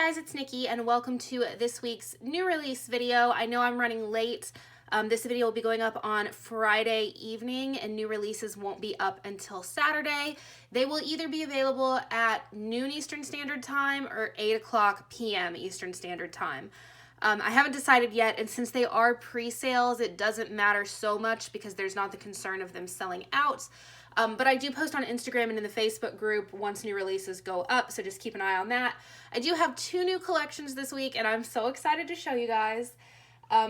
guys, it's Nikki and welcome to this week's new release video. I know I'm running late. This video will be going up on Friday evening and new releases won't be up until Saturday. They will either be available at noon Eastern Standard Time or 8 o'clock p.m. Eastern Standard Time. I haven't decided yet, and since they are pre-sales, it doesn't matter so much because there's not the concern of them selling out. But I do post on Instagram and in the Facebook group once new releases go up, so just keep an eye on that. I do have 2 new collections this week, and I'm so excited to show you guys.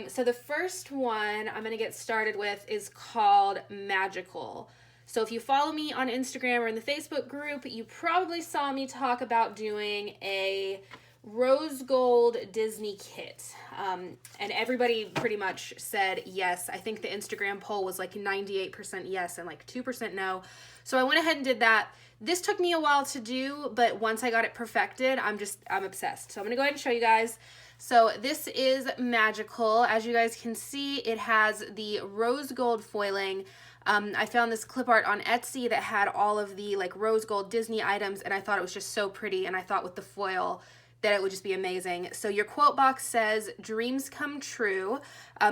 So the first one I'm going to get started with is called Magical. So if you follow me on Instagram or in the Facebook group, you probably saw me talk about doing a rose gold Disney kit, and everybody pretty much said yes. I think the Instagram poll was like 98% yes and like 2% no. So I went ahead and did that. This took me a while to do, but once I got it perfected, I'm obsessed. So I'm gonna go ahead and show you guys. So this is Magical. As you guys can see, it has the rose gold foiling. I found this clip art on Etsy that had all of the like rose gold Disney items, and I thought it was just so pretty, and I thought with the foil that it would just be amazing. So your quote box says, "Dreams come true."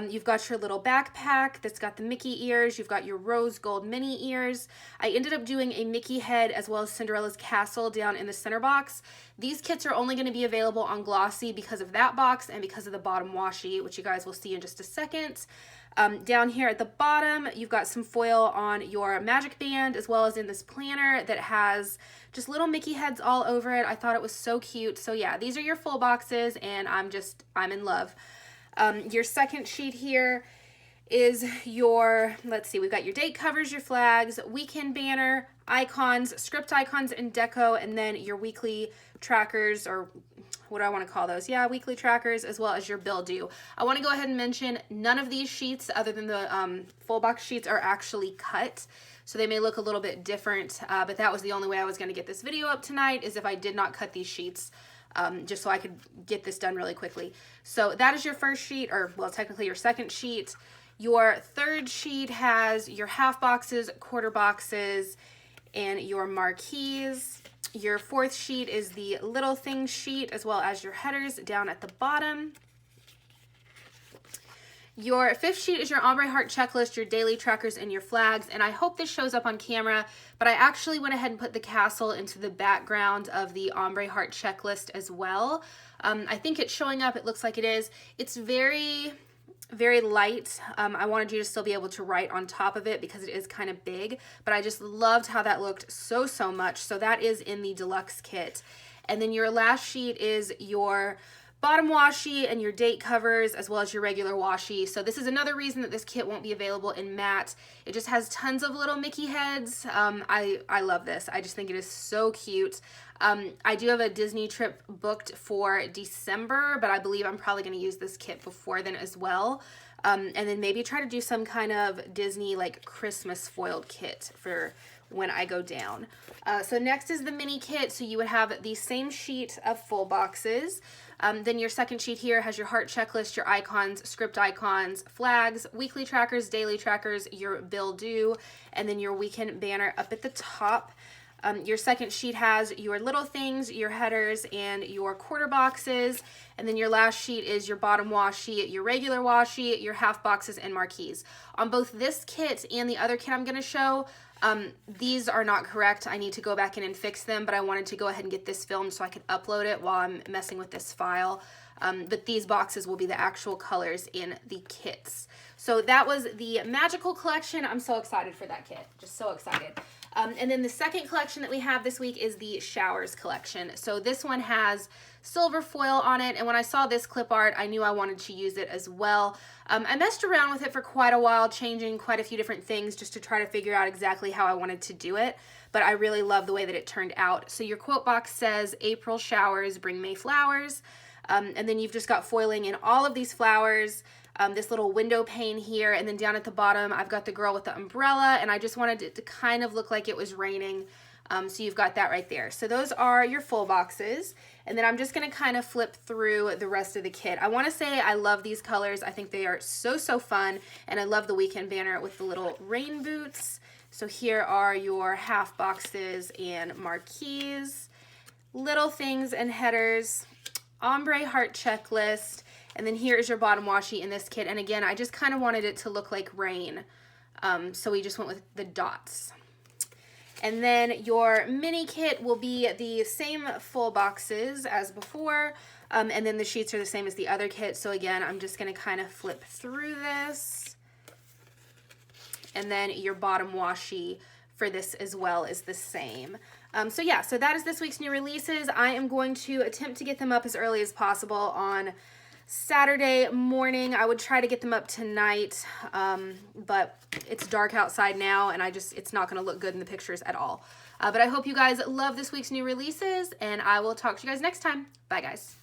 You've got your little backpack that's got the Mickey ears. You've got your rose gold mini ears. I ended up doing a Mickey head as well as Cinderella's castle down in the center box. These kits are only going to be available on Glossy because of that box and because of the bottom washi, which you guys will see in just a second. Down here at the bottom, you've got some foil on your magic band as well as in this planner that has just little Mickey heads all over it. I thought it was so cute. So yeah, these are your full boxes and I'm in love. Your second sheet here is your, let's see, we've got your date covers, your flags, weekend banner, icons, script icons and deco, and then your weekly trackers, or what do I want to call those? Yeah, weekly trackers, as well as your bill due. I want to go ahead and mention none of these sheets, other than the full box sheets, are actually cut. So they may look a little bit different, but that was the only way I was going to get this video up tonight, is if I did not cut these sheets, just so I could get this done really quickly. So that is your first sheet, or well, technically your second sheet. Your third sheet has your half boxes, quarter boxes, and your marquees. Your fourth sheet is the little things sheet, as well as your headers down at the bottom. Your fifth sheet is your ombre heart checklist, your daily trackers, and your flags. And I hope this shows up on camera, but I actually went ahead and put the castle into the background of the ombre heart checklist as well. I think it's showing up. It looks like it is. It's very light. I wanted you to still be able to write on top of it because it is kind of big, but I just loved how that looked so much. So that is in the deluxe kit. And then your last sheet is your bottom washi and your date covers, as well as your regular washi. So this is another reason that this kit won't be available in matte. It just has tons of little Mickey heads. I love this. I just think it is so cute. I do have a Disney trip booked for December, but I believe I'm probably going to use this kit before then as well. And then maybe try to do some kind of Disney like Christmas foiled kit for when I go down. So next is the mini kit. So you would have the same sheet of full boxes. Then your second sheet here has your heart checklist, your icons, script icons, flags, weekly trackers, daily trackers, your bill due, and then your weekend banner up at the top. Your second sheet has your little things, your headers, and your quarter boxes. And then your last sheet is your bottom washi, your regular washi, your half boxes, and marquees. On both this kit and the other kit I'm going to show, these are not correct. I need to go back in and fix them, but I wanted to go ahead and get this filmed so I could upload it while I'm messing with this file. But these boxes will be the actual colors in the kits. So that was the Magical collection. I'm so excited for that kit. Just so excited. And then the second collection that we have this week is the Showers collection. So this one has silver foil on it, and when I saw this clip art, I knew I wanted to use it as well. I messed around with it for quite a while, changing quite a few different things just to try to figure out exactly how I wanted to do it, but I really love the way that it turned out. So your quote box says, "April showers bring May flowers," and then you've just got foiling in all of these flowers. This little window pane here, and then down at the bottom I've got the girl with the umbrella, and I just wanted it to kind of look like it was raining, so you've got that right there. So those are your full boxes, and then I'm just going to kind of flip through the rest of the kit. I want to say I love these colors. I think they are so fun, and I love the weekend banner with the little rain boots. So here are your half boxes and marquees, little things and headers. ombre heart checklist, and then here is your bottom washi in this kit. And again, I just kind of wanted it to look like rain, so we just went with the dots. And then your mini kit will be the same full boxes as before, and then the sheets are the same as the other kit. So again, I'm just going to kind of flip through this, and then your bottom washi for this as well is the same. So yeah, so that is this week's new releases. I am going to attempt to get them up as early as possible on Saturday morning. I would try to get them up tonight, but it's dark outside now, and it's not going to look good in the pictures at all. But I hope you guys love this week's new releases, and I will talk to you guys next time. Bye, guys.